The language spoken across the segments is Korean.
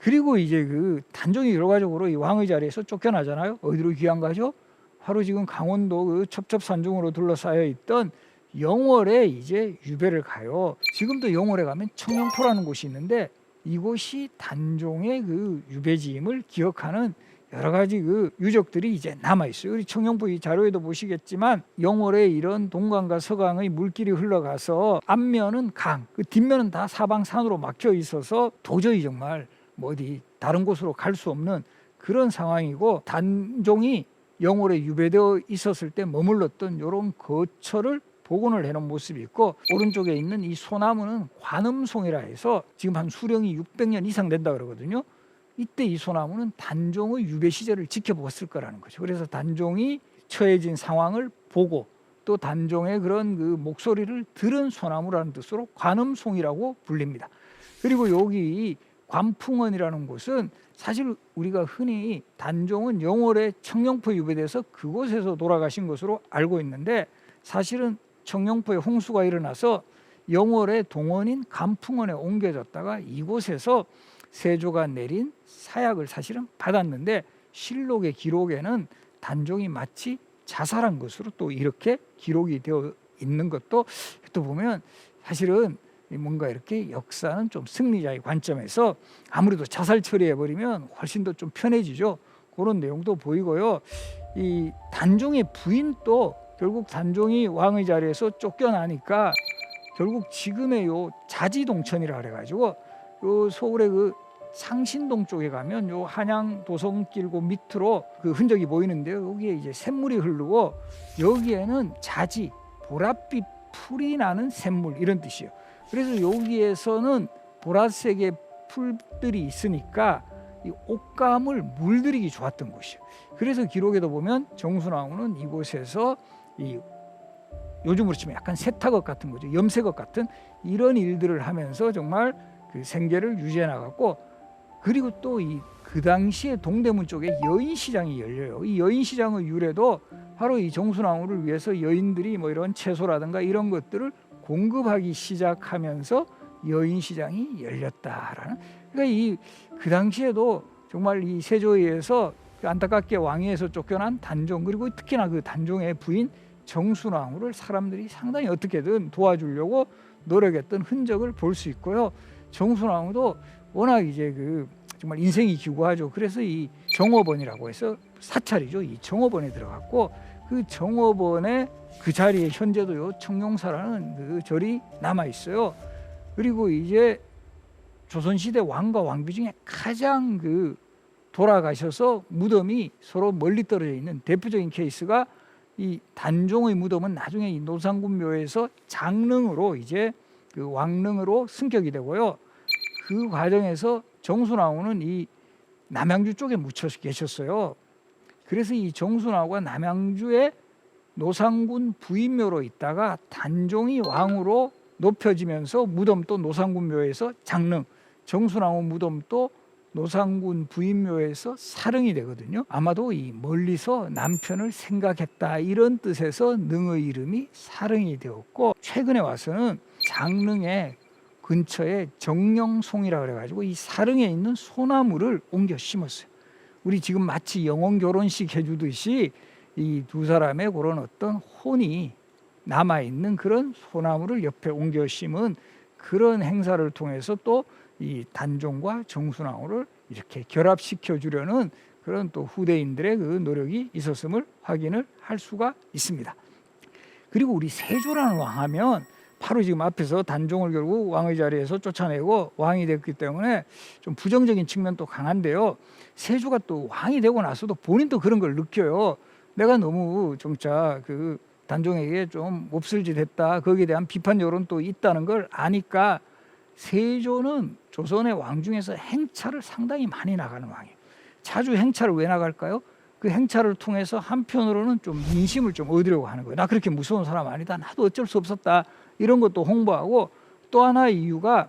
그리고 이제 그 단종이 결과적으로 이 왕의 자리에서 쫓겨나잖아요. 어디로 귀양 가죠? 바로 지금 강원도 그 첩첩산중으로 둘러싸여 있던 영월에 이제 유배를 가요. 지금도 영월에 가면 청룡포라는 곳이 있는데 이곳이 단종의 그 유배지임을 기억하는 여러 가지 그 유적들이 이제 남아 있어요. 우리 청룡포 이 자료에도 보시겠지만 영월에 이런 동강과 서강의 물길이 흘러가서 앞면은 강, 그 뒷면은 다 사방산으로 막혀 있어서 도저히 정말 뭐 어디 다른 곳으로 갈 수 없는 그런 상황이고, 단종이 영월에 유배되어 있었을 때 머물렀던 이런 거처를 복원을 해놓은 모습이 있고, 오른쪽에 있는 이 소나무는 관음송이라 해서 지금 한 수령이 600년 이상 된다 그러거든요. 이때 이 소나무는 단종의 유배 시절을 지켜보았을 거라는 거죠. 그래서 단종이 처해진 상황을 보고 또 단종의 그런 그 목소리를 들은 소나무라는 뜻으로 관음송이라고 불립니다. 그리고 여기 관풍원이라는 곳은 사실 우리가 흔히 단종은 영월에 청룡포에 유배돼서 그곳에서 돌아가신 것으로 알고 있는데, 사실은 청룡포에 홍수가 일어나서 영월의 동원인 관풍원에 옮겨졌다가 이곳에서 세조가 내린 사약을 사실은 받았는데, 실록의 기록에는 단종이 마치 자살한 것으로 또 이렇게 기록이 되어 있는 것도, 또 보면 사실은 뭔가 이렇게 역사는 좀 승리자의 관점에서 아무래도 자살 처리해버리면 훨씬 더 좀 편해지죠. 그런 내용도 보이고요. 이 단종의 부인도 결국 단종이 왕의 자리에서 쫓겨나니까 결국 지금의 요 자지동천이라 그래가지고 요 서울의 그 상신동 쪽에 가면 요 한양 도성길 그 밑으로 그 흔적이 보이는데요. 여기에 이제 샘물이 흐르고 여기에는 자지, 보랏빛 풀이 나는 샘물 이런 뜻이에요. 그래서 여기에서는 보라색의 풀들이 있으니까 이 옷감을 물들이기 좋았던 곳이에요. 그래서 기록에도 보면 정순왕후는 이곳에서 이 요즘으로 치면 약간 세탁업 같은 거죠. 염색업 같은 이런 일들을 하면서 정말 그 생계를 유지해 나갔고, 그리고 또 그 당시에 동대문 쪽에 여인시장이 열려요. 이 여인시장의 유래도 바로 이 정순왕후를 위해서 여인들이 뭐 이런 채소라든가 이런 것들을 공급하기 시작하면서 여인시장이 열렸다라는, 그러니까 그 당시에도 정말 이 세조에 의해서 안타깝게 왕위에서 쫓겨난 단종, 그리고 특히나 그 단종의 부인 정순왕후를 사람들이 상당히 어떻게든 도와주려고 노력했던 흔적을 볼 수 있고요. 정순왕후도 워낙 이제 그 정말 인생이 기구하죠. 그래서 이 정업원이라고 해서 사찰이죠. 이 정업원에 들어갔고, 그 정업원의 그 자리에 현재도 요 청룡사라는 그 절이 남아 있어요. 그리고 이제 조선시대 왕과 왕비 중에 가장 그 돌아가셔서 무덤이 서로 멀리 떨어져 있는 대표적인 케이스가 이 단종의 무덤은 나중에 이 노상군 묘에서 장릉으로 이제 그 왕릉으로 승격이 되고요. 그 과정에서 정순왕후는 이 남양주 쪽에 묻혀 계셨어요. 그래서 이 정순왕후가 남양주의 노상군 부인묘로 있다가 단종이 왕으로 높여지면서 무덤도 노상군 묘에서 장릉, 정순왕후 무덤도 노상군 부인묘에서 사릉이 되거든요. 아마도 이 멀리서 남편을 생각했다 이런 뜻에서 능의 이름이 사릉이 되었고, 최근에 와서는 장릉의 근처에 정령송이라 그래가지고 이 사릉에 있는 소나무를 옮겨 심었어요. 우리 지금 마치 영혼 결혼식 해주듯이 이 두 사람의 그런 어떤 혼이 남아있는 그런 소나무를 옆에 옮겨 심은 그런 행사를 통해서 또 이 단종과 정순왕후를 이렇게 결합시켜 주려는 그런 또 후대인들의 그 노력이 있었음을 확인을 할 수가 있습니다. 그리고 우리 세조라는 왕하면 바로 지금 앞에서 단종을 결국 왕의 자리에서 쫓아내고 왕이 됐기 때문에 좀 부정적인 측면도 강한데요. 세조가 또 왕이 되고 나서도 본인도 그런 걸 느껴요. 내가 너무 진짜 그 단종에게 좀 몹쓸 짓 했다, 거기에 대한 비판 여론도 있다는 걸 아니까 세조는 조선의 왕 중에서 행차를 상당히 많이 나가는 왕이에요. 자주 행차를 왜 나갈까요? 그 행차를 통해서 한편으로는 좀 민심을 좀 얻으려고 하는 거예요. 나 그렇게 무서운 사람 아니다, 나도 어쩔 수 없었다, 이런 것도 홍보하고, 또 하나의 이유가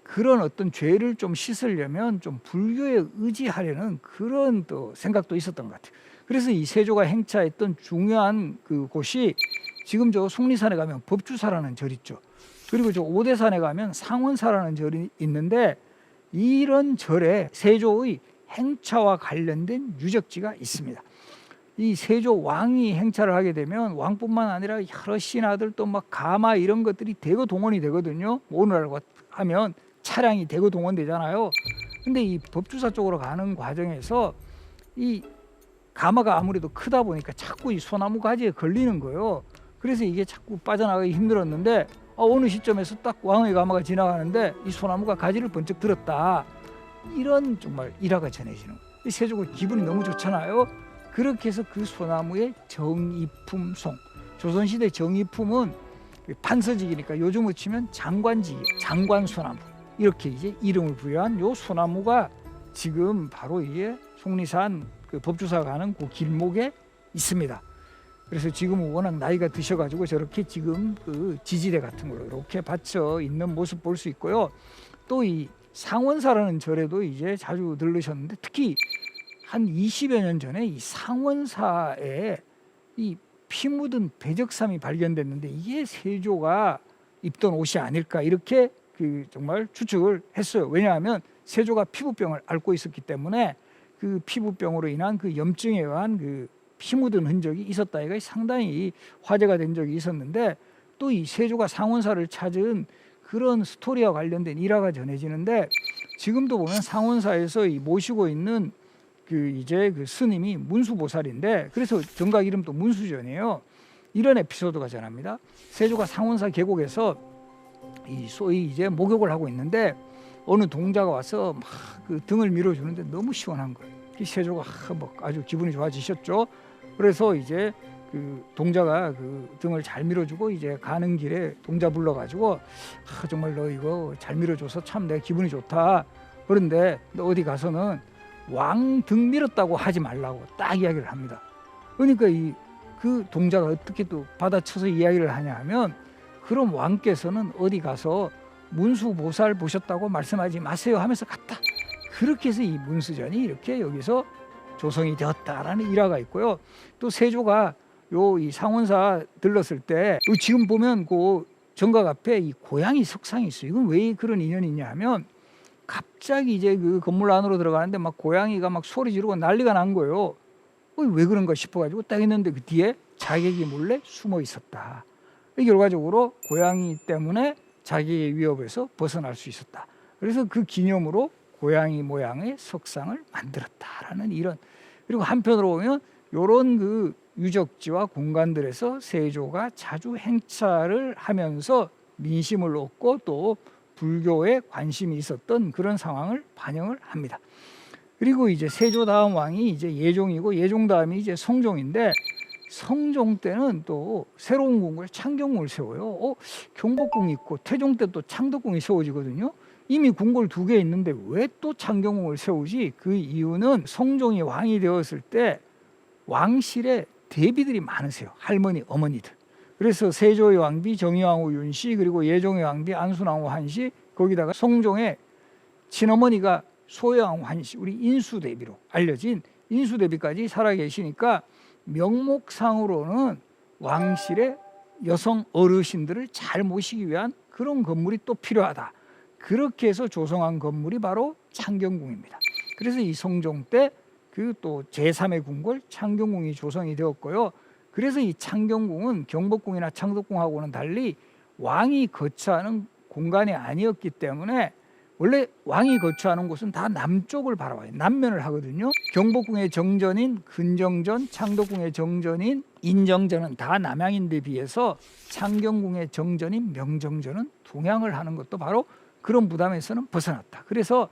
그런 어떤 죄를 좀 씻으려면 좀 불교에 의지하려는 그런 또 생각도 있었던 것 같아요. 그래서 이 세조가 행차했던 중요한 그 곳이 지금 저 속리산에 가면 법주사라는 절 있죠. 그리고 저 오대산에 가면 상원사라는 절이 있는데, 이런 절에 세조의 행차와 관련된 유적지가 있습니다. 이 세조 왕이 행차를 하게 되면 왕뿐만 아니라 여러 신하들 또 막 가마 이런 것들이 대거 동원이 되거든요. 오늘날 하면 차량이 대거 동원되잖아요. 근데 이 법주사 쪽으로 가는 과정에서 이 가마가 아무래도 크다 보니까 자꾸 이 소나무 가지에 걸리는 거예요. 그래서 이게 자꾸 빠져나가기 힘들었는데 어느 시점에서 딱 왕의 가마가 지나가는데 이 소나무가 가지를 번쩍 들었다. 이런 정말 일화가 전해지는 거예요. 세조가 기분이 너무 좋잖아요. 그렇게 해서 그 소나무의 정이품송, 조선시대 정이품은 판서직이니까 요즘으로 치면 장관직, 장관소나무 이렇게 이제 이름을 부여한 요 소나무가 지금 바로 이게 속리산 그 법주사 가는 그 길목에 있습니다. 그래서 지금은 워낙 나이가 드셔가지고 저렇게 지금 그 지지대 같은 걸로 이렇게 받쳐 있는 모습 볼 수 있고요. 또 이 상원사라는 절에도 이제 자주 들르셨는데 특히 한 20여 년 전에 이 상원사에 이 피 묻은 배적삼이 발견됐는데 이게 세조가 입던 옷이 아닐까 이렇게 그 정말 추측을 했어요. 왜냐하면 세조가 피부병을 앓고 있었기 때문에 그 피부병으로 인한 그 염증에 의한 그 피 묻은 흔적이 있었다. 이가 상당히 화제가 된 적이 있었는데 또 이 세조가 상원사를 찾은 그런 스토리와 관련된 일화가 전해지는데 지금도 보면 상원사에서 이 모시고 있는 그 이제 그 스님이 문수보살인데 그래서 정각 이름도 문수전이에요. 이런 에피소드가 전합니다. 세조가 상원사 계곡에서 이 소위 이제 목욕을 하고 있는데 어느 동자가 와서 막 그 등을 밀어주는데 너무 시원한 거예요. 세조가 아주 기분이 좋아지셨죠. 그래서 이제 그 동자가 그 등을 잘 밀어주고 이제 가는 길에 동자 불러가지고 정말 너 이거 잘 밀어줘서 참 내가 기분이 좋다. 그런데 너 어디 가서는 왕 등 밀었다고 하지 말라고 딱 이야기를 합니다. 그러니까 그 동자가 어떻게 또 받아쳐서 이야기를 하냐 하면 그럼 왕께서는 어디 가서 문수보살 보셨다고 말씀하지 마세요 하면서 갔다. 그렇게 해서 이 문수전이 이렇게 여기서 조성이 되었다라는 일화가 있고요. 또 세조가 이 상원사 들렀을 때 지금 보면 그 정각 앞에 이 고양이 석상이 있어요. 이건 왜 그런 인연이 있냐 하면 갑자기 이제 그 건물 안으로 들어가는데 막 고양이가 막 소리 지르고 난리가 난 거예요. 왜 그런가 싶어가지고 딱 했는데 그 뒤에 자객이 몰래 숨어 있었다. 결과적으로 고양이 때문에 자객의 위협에서 벗어날 수 있었다. 그래서 그 기념으로 고양이 모양의 석상을 만들었다라는 이런. 그리고 한편으로 보면 이런 그 유적지와 공간들에서 세조가 자주 행차를 하면서 민심을 얻고 또 불교에 관심이 있었던 그런 상황을 반영을 합니다. 그리고 이제 세조 다음 왕이 이제 예종이고 예종 다음이 이제 성종인데 성종 때는 또 새로운 궁궐 창경궁을 세워요. 경복궁이 있고 태종 때 또 창덕궁이 세워지거든요. 이미 궁궐 2개 있는데 왜 또 창경궁을 세우지? 그 이유는 성종이 왕이 되었을 때 왕실에 대비들이 많으세요. 할머니, 어머니들. 그래서 세조의 왕비 정의왕후 윤씨 그리고 예종의 왕비 안순왕후 한씨 거기다가 성종의 친어머니가 소혜왕후 한씨 우리 인수대비로 알려진 인수대비까지 살아계시니까 명목상으로는 왕실의 여성 어르신들을 잘 모시기 위한 그런 건물이 또 필요하다. 그렇게 해서 조성한 건물이 바로 창경궁입니다. 그래서 이 성종 때 그 또 제3의 궁궐 창경궁이 조성이 되었고요. 그래서 이 창경궁은 경복궁이나 창덕궁하고는 달리 왕이 거처하는 공간이 아니었기 때문에 원래 왕이 거처하는 곳은 다 남쪽을 바라봐요. 남면을 하거든요. 경복궁의 정전인 근정전, 창덕궁의 정전인 인정전은 다 남향인데 비해서 창경궁의 정전인 명정전은 동향을 하는 것도 바로 그런 부담에서는 벗어났다. 그래서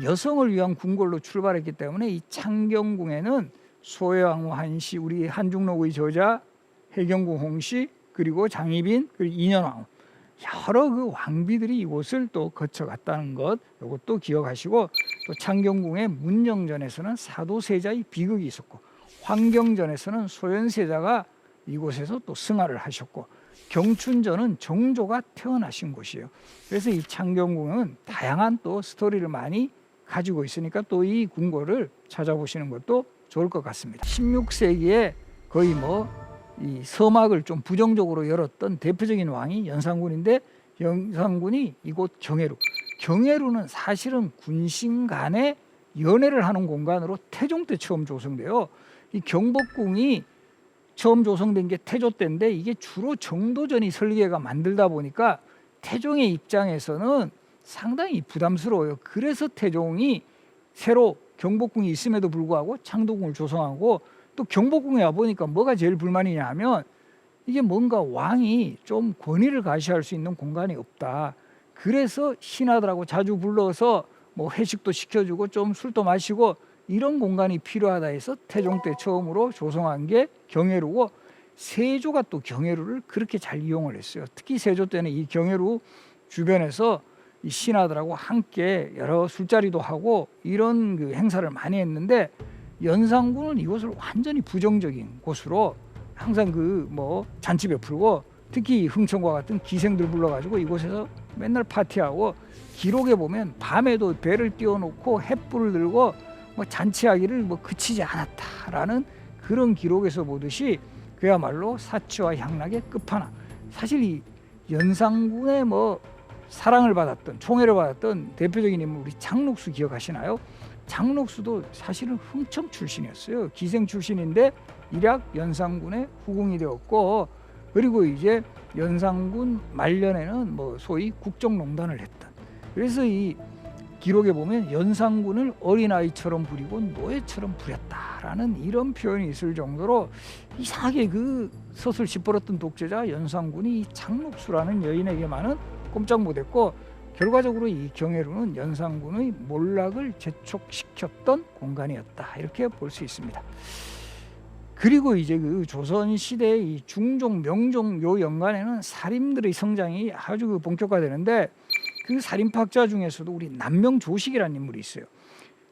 여성을 위한 궁궐로 출발했기 때문에 이 창경궁에는 소혜왕후 한씨, 우리 한중록의 저자 해경궁 홍씨, 그리고 장희빈, 그리고 인현왕후 여러 그 왕비들이 이곳을 또 거쳐갔다는 것 이것도 기억하시고 또 창경궁의 문정전에서는 사도세자의 비극이 있었고 환경전에서는 소현세자가 이곳에서 또 승하를 하셨고 경춘전은 정조가 태어나신 곳이에요. 그래서 이 창경궁은 다양한 또 스토리를 많이 가지고 있으니까 또 이 궁궐을 찾아보시는 것도 좋을 것 같습니다. 16세기에 거의 이 서막을 좀 부정적으로 열었던 대표적인 왕이 연산군인데 연산군이 이곳 경회루는 사실은 군신 간에 연애를 하는 공간으로 태종 때 처음 조성돼요. 이 경복궁이 처음 조성된 게 태조 때인데 이게 주로 정도전이 설계가 만들다 보니까 태종의 입장에서는 상당히 부담스러워요. 그래서 태종이 새로 경복궁이 있음에도 불구하고 창덕궁을 조성하고, 또 경복궁에 와보니까 뭐가 제일 불만이냐 하면 이게 뭔가 왕이 좀 권위를 가시할 수 있는 공간이 없다. 그래서 신하들하고 자주 불러서 뭐 회식도 시켜주고 좀 술도 마시고 이런 공간이 필요하다 해서 태종 때 처음으로 조성한 게 경회루고, 세조가 또 경회루를 그렇게 잘 이용을 했어요. 특히 세조 때는 이 경회루 주변에서 이 신하들하고 함께 여러 술자리도 하고 이런 그 행사를 많이 했는데, 연산군은 이곳을 완전히 부정적인 곳으로 항상 그 뭐 잔치 베풀고, 특히 흥청과 같은 기생들 불러가지고 이곳에서 맨날 파티하고, 기록에 보면 밤에도 배를 띄워놓고 횃불을 들고 뭐 잔치하기를 뭐 그치지 않았다라는 그런 기록에서 보듯이 그야말로 사치와 향락의 끝판왕. 사실 이 연산군의 뭐 사랑을 받았던, 총애를 받았던 대표적인 인물 우리 장록수 기억하시나요? 장록수도 사실은 흥청 출신이었어요. 기생 출신인데 일약 연산군의 후궁이 되었고, 그리고 이제 연산군 말년에는 뭐 소위 국정농단을 했던, 그래서 이 기록에 보면 연산군을 어린아이처럼 부리고 노예처럼 부렸다라는 이런 표현이 있을 정도로 이상하게 그 서술 시뻘었던 독재자 연산군이 이 장록수라는 여인에게만은 꼼짝 못했고, 결과적으로 이 경회루는 연산군의 몰락을 재촉시켰던 공간이었다, 이렇게 볼 수 있습니다. 그리고 이제 그 조선 시대의 이 중종, 명종 요 연간에는 살인들의 성장이 아주 그 본격화되는데, 그 살인파학자 중에서도 우리 남명조식이라는 인물이 있어요.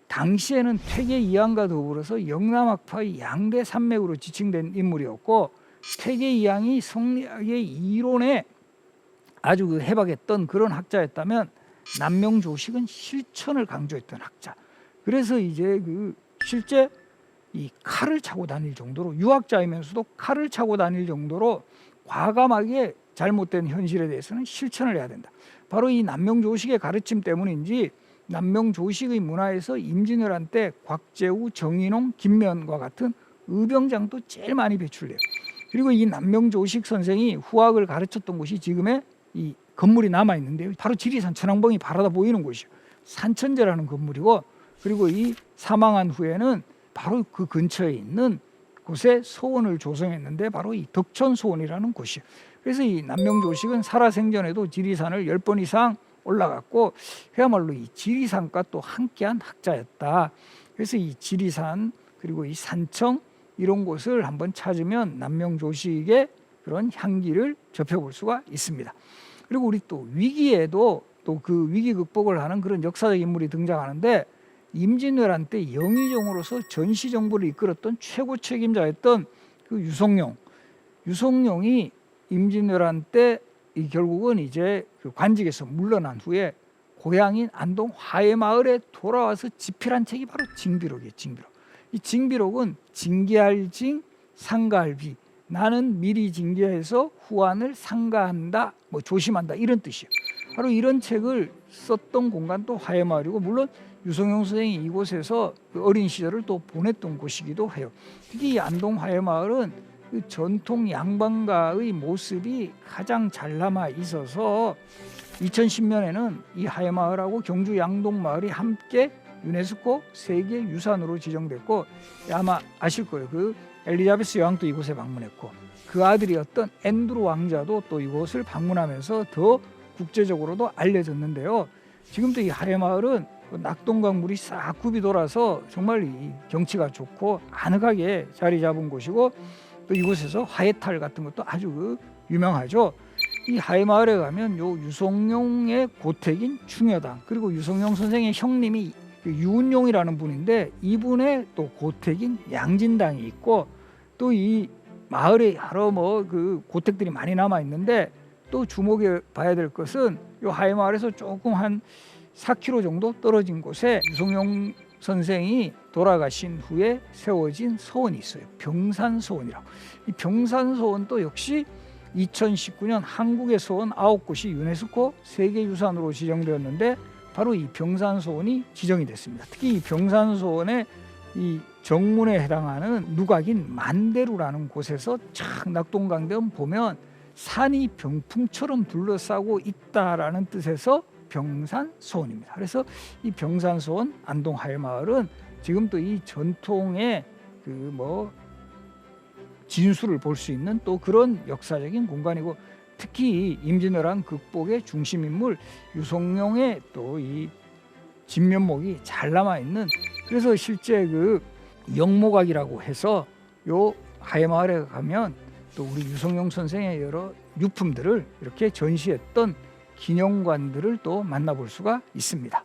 당시에는 퇴계 이항과 더불어서 영남학파의 양대 산맥으로 지칭된 인물이었고, 퇴계 이항이 성리학의 이론에 아주 그 해박했던 그런 학자였다면, 남명조식은 실천을 강조했던 학자. 그래서 이제 그 실제 이 칼을 차고 다닐 정도로, 유학자이면서도 칼을 차고 다닐 정도로 과감하게 잘못된 현실에 대해서는 실천을 해야 된다. 바로 이 남명조식의 가르침 때문인지 남명조식의 문화에서 임진왜란 때 곽재우, 정인홍, 김면과 같은 의병장도 제일 많이 배출돼요. 그리고 이 남명조식 선생이 후학을 가르쳤던 곳이 지금의 이 건물이 남아있는데요, 바로 지리산 천왕봉이 바라다 보이는 곳이에요. 산천제라는 건물이고, 그리고 이 사망한 후에는 바로 그 근처에 있는 곳에 소원을 조성했는데 바로 이 덕천소원이라는 곳이에요. 그래서 이 남명조식은 살아생전에도 지리산을 10번 이상 올라갔고, 그야말로 이 지리산과 또 함께한 학자였다. 그래서 이 지리산 그리고 이 산청 이런 곳을 한번 찾으면 남명조식의 그런 향기를 접해볼 수가 있습니다. 그리고 우리 또 위기에도 또 그 위기 극복을 하는 그런 역사적 인물이 등장하는데, 임진왜란 때 영의정으로서 전시정부를 이끌었던 최고 책임자였던 그 유성룡이 임진왜란 때 결국은 이제 그 관직에서 물러난 후에 고향인 안동 화해마을에 돌아와서 집필한 책이 바로 징비록이에요. 징비록. 이 징비록은 징계할 징, 상가할 비. 나는 미리 징계해서 후한을 상가한다, 뭐 조심한다, 이런 뜻이에요. 바로 이런 책을 썼던 공간도 화해마을이고, 물론 유성룡 선생이 이곳에서 그 어린 시절을 또 보냈던 곳이기도 해요. 특히 이 안동 화해마을은 그 전통 양반가의 모습이 가장 잘 남아 있어서 2010년에는 이 화해마을하고 경주 양동마을이 함께 유네스코 세계유산으로 지정됐고, 아마 아실 거예요. 그 엘리자베스 여왕도 이곳에 방문했고, 그 아들이었던 앤드루 왕자도 또 이곳을 방문하면서 더 국제적으로도 알려졌는데요. 지금도 이 화해마을은 낙동강 물이 싹 굽이 돌아서 정말 이 경치가 좋고 아늑하게 자리 잡은 곳이고, 또 이곳에서 화해탈 같은 것도 아주 그 유명하죠. 이 화해마을에 가면 요 유성룡의 고택인 충여당, 그리고 유성룡 선생의 형님이 유은룡이라는 분인데 이분의 또 고택인 양진당이 있고, 또 이 마을에 여러 뭐 그 고택들이 많이 남아 있는데, 또 주목해 봐야 될 것은 요 화해마을에서 조금 한 4km 정도 떨어진 곳에 유성룡 선생이 돌아가신 후에 세워진 서원이 있어요. 병산서원이라고. 이 병산서원도 역시 2019년 한국의 서원 9곳이 유네스코 세계유산으로 지정되었는데 바로 이 병산소원이 지정이 됐습니다. 특히 이 병산소원의 이 정문에 해당하는 누각인 만대루라는 곳에서 착 낙동강변 보면 산이 병풍처럼 둘러싸고 있다라는 뜻에서 병산소원입니다. 그래서 이 병산소원 안동하회마을은 지금 또 이 전통의 진수를 볼 수 있는 또 그런 역사적인 공간이고, 특히 임진왜란 극복의 중심 인물 유성룡의 또 이 진면목이 잘 남아 있는, 그래서 실제 그 영모각이라고 해서 요 하회마을에 가면 또 우리 유성룡 선생의 여러 유품들을 이렇게 전시했던 기념관들을 또 만나볼 수가 있습니다.